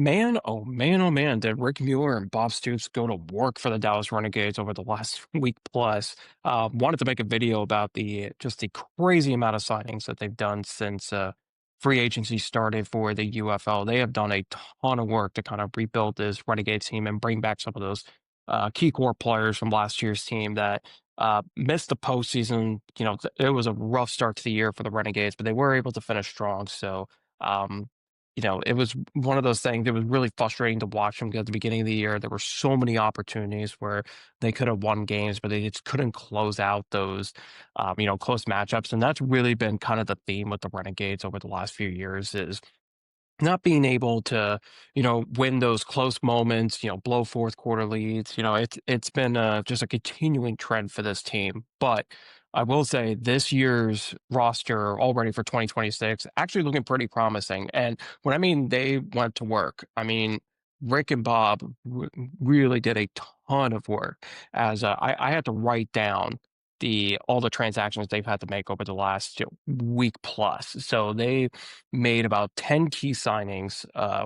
Man, oh man, oh man, did Rick Mueller and Bob Stoops go to work for the Dallas Renegades over the last week plus. Wanted to make a video about the crazy amount of signings that they've done since free agency started for the UFL. They have done a ton of work to kind of rebuild this Renegades team and bring back some of those key core players from last year's team that missed the postseason. It was a rough start to the year for the Renegades, but they were able to finish strong. So. Um, it was one of those things. It was really frustrating to watch them at the beginning of the year. There were so many opportunities where they could have won games, but they just couldn't close out those, close matchups. And that's really been kind of the theme with the Renegades over the last few years is not being able to, win those close moments, blow fourth quarter leads. It's been just a continuing trend for this team. But I will say this year's roster already for 2026 actually looking pretty promising. And when I mean they went to work, I mean Rick and Bob really did a ton of work. As I had to write down all the transactions they've had to make over the last week plus. So they made about 10 key signings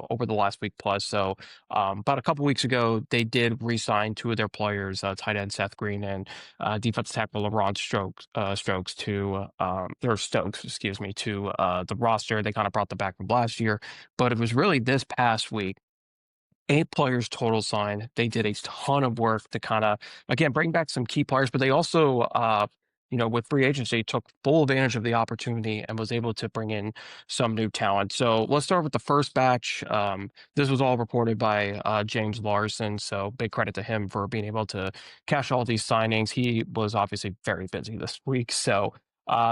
over the last week plus. So about a couple weeks ago, they did re-sign two of their players, tight end Seth Green and defensive tackle LeBron Strokes to or Stokes, excuse me, to the roster. They kind of brought them back from last year, but it was really this past week. Eight players total signed. They did a ton of work to kind of, again, bring back some key players, but they also, with free agency, took full advantage of the opportunity and was able to bring in some new talent. So let's start with the first batch. This was all reported by James Larson. So big credit to him for being able to cash all these signings. He was obviously very busy this week. So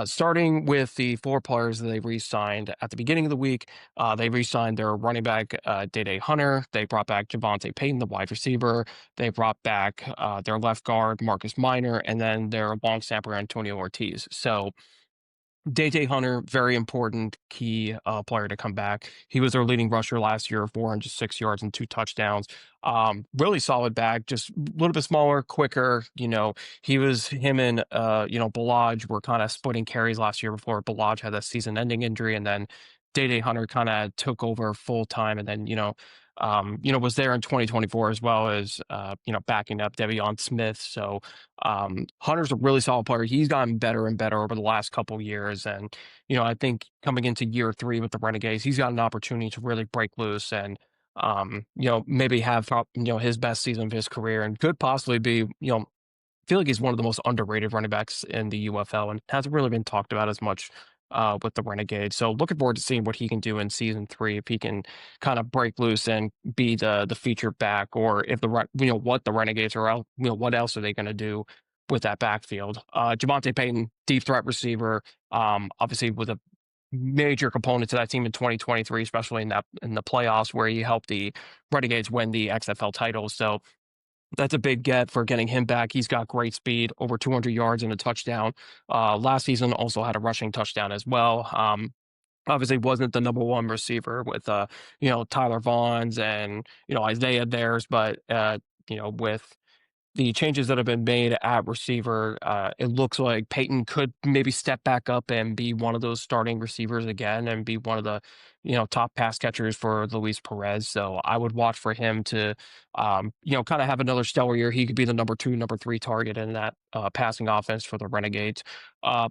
starting with the four players that they re-signed at the beginning of the week, they re-signed their running back, Day Hunter. They brought back Javante Payton, the wide receiver. They brought back their left guard, Marcus Minor, and then their long snapper, Antonio Ortiz. So Day Hunter, very important key player to come back. He was their leading rusher last year, 406 yards and two touchdowns. Really solid back, just a little bit smaller, quicker. Him and Balaj were kind of splitting carries last year before Balaj had that season-ending injury, and then Day Hunter kind of took over full time, and then was there in 2024 as well as backing up Devion Smith. So Hunter's a really solid player. He's gotten better and better over the last couple years. And, I think coming into year three with the Renegades, he's got an opportunity to really break loose and, maybe have, his best season of his career and could possibly be, I feel like he's one of the most underrated running backs in the UFL and hasn't really been talked about as much with the Renegades. So looking forward to seeing what he can do in season three if he can kind of break loose and be the feature back, or if what the Renegades are out, what else are they going to do with that backfield? Javante Payton, deep threat receiver, obviously with a major component to that team in 2023, especially in the playoffs where he helped the Renegades win the XFL title. So that's a big get for getting him back. He's got great speed, over 200 yards and a touchdown. Last season also had a rushing touchdown as well. Obviously wasn't the number one receiver with Tyler Vaughn's and Isaiah theirs, but with the changes that have been made at receiver, it looks like Peyton could maybe step back up and be one of those starting receivers again and be one of the, top pass catchers for Luis Perez. So I would watch for him to, kind of have another stellar year. He could be the number two, number three target in that passing offense for the Renegades.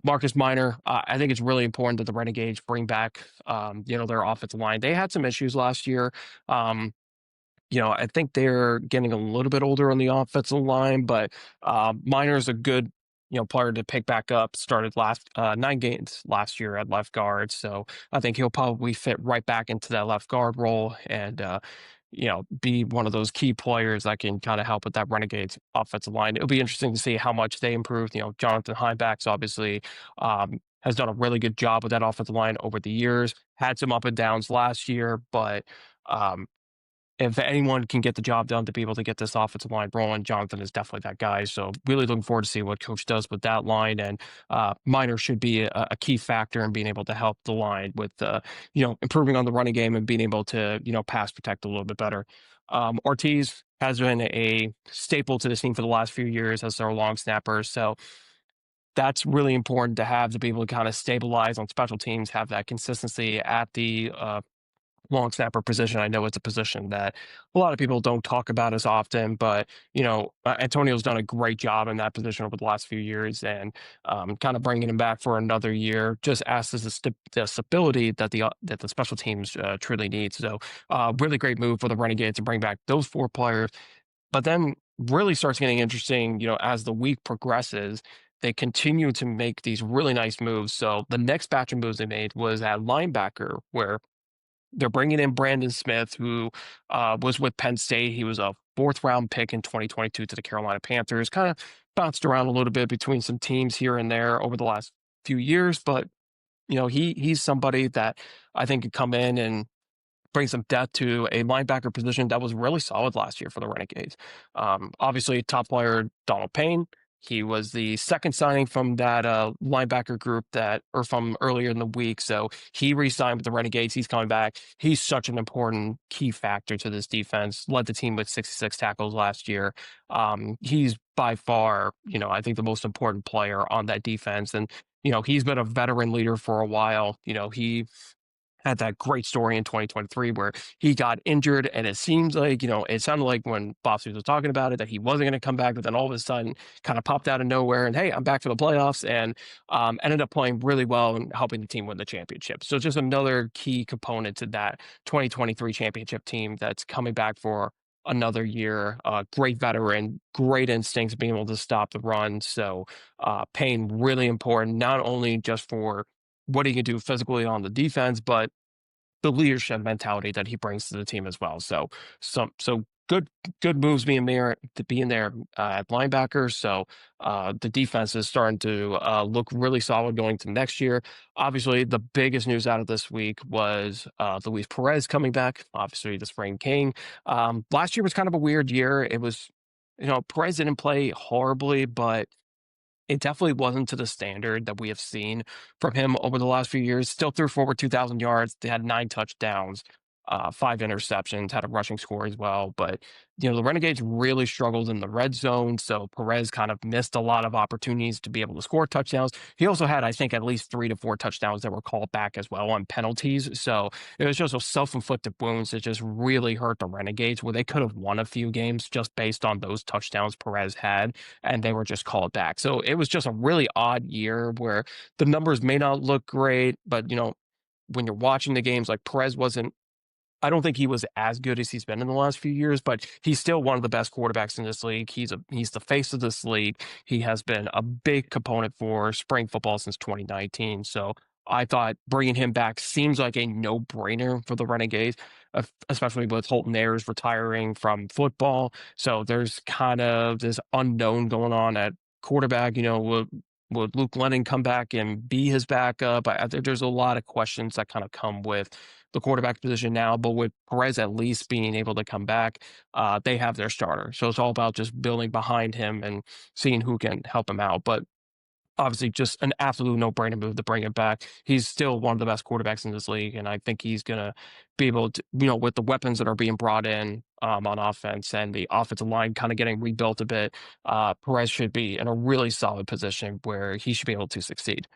Marcus Minor, I think it's really important that the Renegades bring back, their offensive line. They had some issues last year. I think they're getting a little bit older on the offensive line, but Minor's a good, player to pick back up. Started last 9 games last year at left guard, so I think he'll probably fit right back into that left guard role and be one of those key players that can kind of help with that Renegades offensive line. It'll be interesting to see how much they improve. Jonathan Heinbach's obviously has done a really good job with that offensive line over the years. Had some up and downs last year, but if anyone can get the job done to be able to get this offensive line rolling, Jonathan is definitely that guy. So really looking forward to see what Coach does with that line. And Minor should be a key factor in being able to help the line with, improving on the running game and being able to, pass protect a little bit better. Ortiz has been a staple to this team for the last few years as their long snapper. So that's really important to have to be able to kind of stabilize on special teams, have that consistency at the long snapper position. I know it's a position that a lot of people don't talk about as often, but Antonio's done a great job in that position over the last few years, and kind of bringing him back for another year just adds to the stability that the special teams truly needs. So, really great move for the Renegades to bring back those four players. But then really starts getting interesting, as the week progresses. They continue to make these really nice moves. So the next batch of moves they made was at linebacker, where they're bringing in Brandon Smith, who was with Penn State. He was a fourth round pick in 2022 to the Carolina Panthers. Kind of bounced around a little bit between some teams here and there over the last few years, but he's somebody that I think could come in and bring some depth to a linebacker position that was really solid last year for the Renegades. Obviously, top player Donald Payne. He was the second signing from that linebacker group or from earlier in the week. So he re-signed with the Renegades. He's coming back. He's such an important key factor to this defense. Led the team with 66 tackles last year. He's by far, I think the most important player on that defense. And he's been a veteran leader for a while. He had that great story in 2023 where he got injured, and it seems like, it sounded like when Bob Stoops was talking about it that he wasn't going to come back, but then all of a sudden kind of popped out of nowhere and, hey, I'm back for the playoffs, and ended up playing really well and helping the team win the championship. So just another key component to that 2023 championship team that's coming back for another year. Great veteran, great instincts, being able to stop the run. So Payne really important, not only just for what he can do physically on the defense, but the leadership mentality that he brings to the team as well. So good moves being there at linebacker. So the defense is starting to look really solid going to next year. Obviously, the biggest news out of this week was Luis Perez coming back. Obviously, the spring king. Last year was kind of a weird year. It was, Perez didn't play horribly, but it definitely wasn't to the standard that we have seen from him over the last few years. Still threw for over 2,000 yards. They had 9 touchdowns, 5 interceptions, had a rushing score as well. But, the Renegades really struggled in the red zone. So Perez kind of missed a lot of opportunities to be able to score touchdowns. He also had, I think, at least 3 to 4 touchdowns that were called back as well on penalties. So it was just a self-inflicted wounds that just really hurt the Renegades, where they could have won a few games just based on those touchdowns Perez had, and they were just called back. So it was just a really odd year where the numbers may not look great, but when you're watching the games, like Perez wasn't. I don't think he was as good as he's been in the last few years, but he's still one of the best quarterbacks in this league. He's the face of this league. He has been a big component for spring football since 2019. So I thought bringing him back seems like a no-brainer for the Renegades, especially with Holton Ayers retiring from football. So there's kind of this unknown going on at quarterback. Would Luke Lennon come back and be his backup? I think there's a lot of questions that kind of come with the quarterback position now, but with Perez at least being able to come back, they have their starter. So it's all about just building behind him and seeing who can help him out. But obviously, just an absolute no-brainer move to bring him back. He's still one of the best quarterbacks in this league, and I think he's going to be able to, with the weapons that are being brought in on offense and the offensive line kind of getting rebuilt a bit, Perez should be in a really solid position where he should be able to succeed.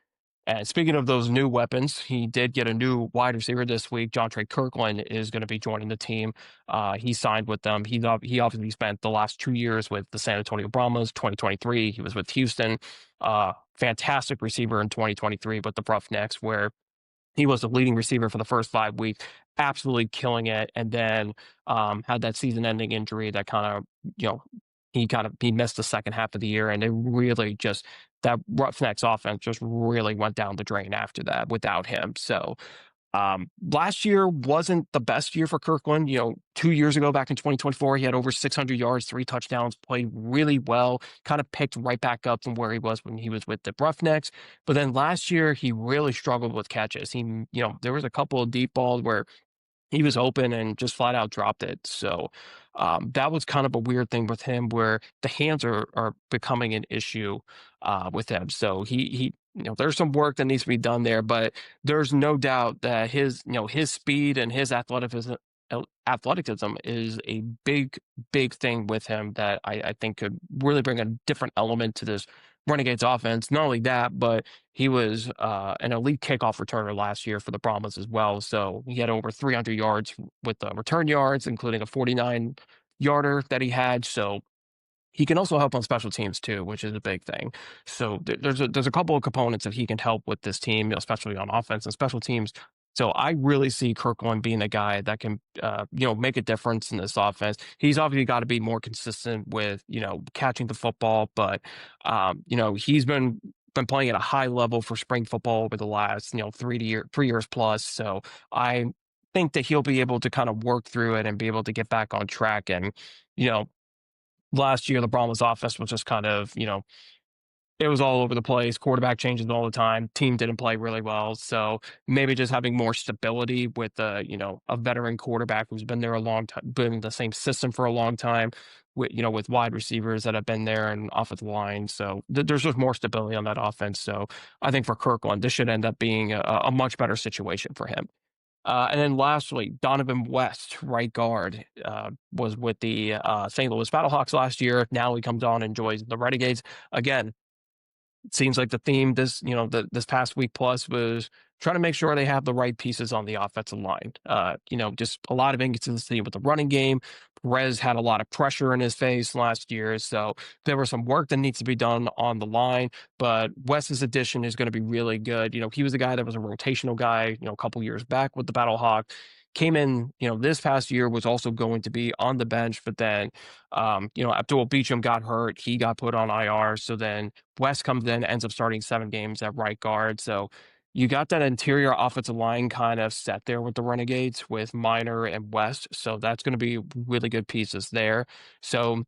And speaking of those new weapons, he did get a new wide receiver this week. John Trey Kirkland is going to be joining the team. He signed with them. He obviously spent the last 2 years with the San Antonio Brahmas. 2023, he was with Houston. Fantastic receiver in 2023 with the Roughnecks, where he was the leading receiver for the first 5 weeks, absolutely killing it. And then had that season-ending injury that kind of, he missed the second half of the year, and it really just that Roughnecks offense just really went down the drain after that without him. So last year wasn't the best year for Kirkland. 2 years ago, back in 2024, he had over 600 yards, 3 touchdowns, played really well, kind of picked right back up from where he was when he was with the Roughnecks. But then last year, he really struggled with catches. There was a couple of deep balls where he was open and just flat out dropped it. So that was kind of a weird thing with him, where the hands are becoming an issue with him. So he there's some work that needs to be done there, but there's no doubt that his speed and his athleticism athleticism is a big thing with him that I think could really bring a different element to this Renegades offense. Not only that, but he was an elite kickoff returner last year for the Brahmas as well. So he had over 300 yards with the return yards, including a 49 yarder that he had. So he can also help on special teams too, which is a big thing. So there's a couple of components that he can help with this team, especially on offense and special teams. So I really see Kirkland being a guy that can, make a difference in this offense. He's obviously got to be more consistent with, catching the football, but he's been playing at a high level for spring football over the last, 3 years plus. So I think that he'll be able to kind of work through it and be able to get back on track. And you know, last year the Brahmas offense was just kind of, it was all over the place. Quarterback changes all the time. Team didn't play really well. So maybe just having more stability with a veteran quarterback who's been there a long time, been in the same system for a long time, with wide receivers that have been there and offensive line. So there's just more stability on that offense. So I think for Kirkland, this should end up being a much better situation for him. And then lastly, Donovan West, right guard, was with the St. Louis Battlehawks last year. Now he comes on and joins the Renegades. Again, it seems like the theme this past week plus was trying to make sure they have the right pieces on the offensive line. Just a lot of inconsistency with the running game. Perez had a lot of pressure in his face last year, so there was some work that needs to be done on the line. But West's addition is going to be really good. He was a guy that was a rotational guy, a couple years back with the Battlehawk. Came in, this past year was also going to be on the bench, but then, Abdul Beecham got hurt. He got put on IR. So then West comes in, ends up starting 7 games at right guard. So you got that interior offensive line kind of set there with the Renegades with Minor and West. So that's going to be really good pieces there. So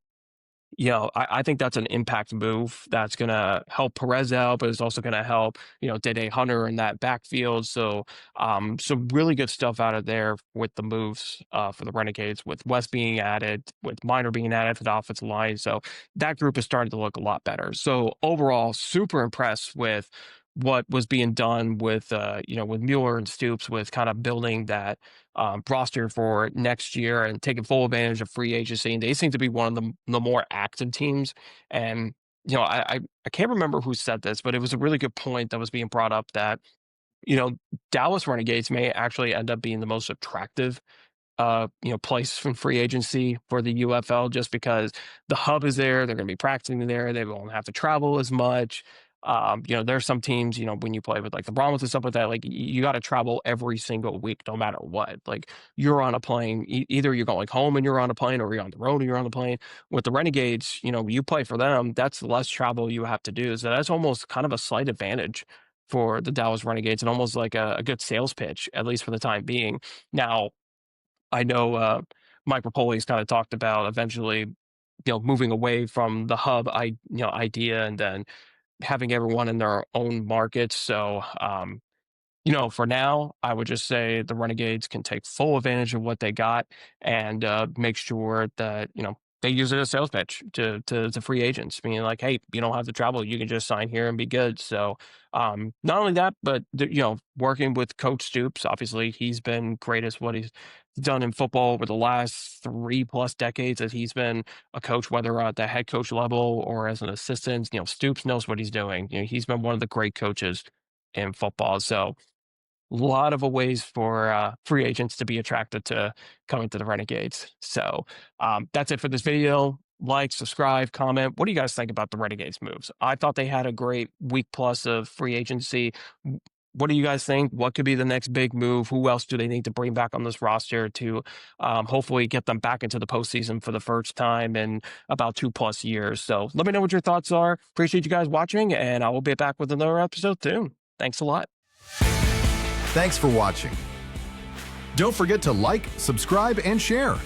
I think that's an impact move that's going to help Perez out, but it's also going to help, Dede Hunter in that backfield. So, some really good stuff out of there with the moves for the Renegades, with West being added, with Minor being added to the offensive line. So that group is starting to look a lot better. So overall, super impressed with what was being done with, with Mueller and Stoops, with kind of building that roster for next year and taking full advantage of free agency. And they seem to be one of the more active teams. And I can't remember who said this, but it was a really good point that was being brought up that Dallas Renegades may actually end up being the most attractive place from free agency for the UFL, just because the hub is there. They're going to be practicing there. They won't have to travel as much. There's some teams, when you play with like the Brahmas and stuff like that, like you got to travel every single week, no matter what. Like you're on a plane, either you're going home and you're on a plane, or you're on the road and you're on the plane. With the Renegades, you play for them, that's less travel you have to do. So that's almost kind of a slight advantage for the Dallas Renegades, and almost like a good sales pitch, at least for the time being. Now, I know Mike Rapoli's kind of talked about eventually, moving away from the hub idea, and then having everyone in their own markets. So, for now, I would just say the Renegades can take full advantage of what they got, and make sure that, they use it as a sales pitch to free agents, meaning like, hey, you don't have to travel, you can just sign here and be good. So, not only that, but working with Coach Stoops, obviously he's been great at what he's done in football over the last 3+ decades that he's been a coach, whether at the head coach level or as an assistant. Stoops knows what he's doing. He's been one of the great coaches in football. So a lot of ways for free agents to be attracted to coming to the Renegades. So that's it for this video. Like, subscribe, comment. What do you guys think about the Renegades moves? I thought they had a great week plus of free agency. What do you guys think? What could be the next big move? Who else do they need to bring back on this roster to hopefully get them back into the postseason for the first time in about 2+ years? So let me know what your thoughts are. Appreciate you guys watching, and I will be back with another episode soon. Thanks a lot. Thanks for watching. Don't forget to like, subscribe, and share.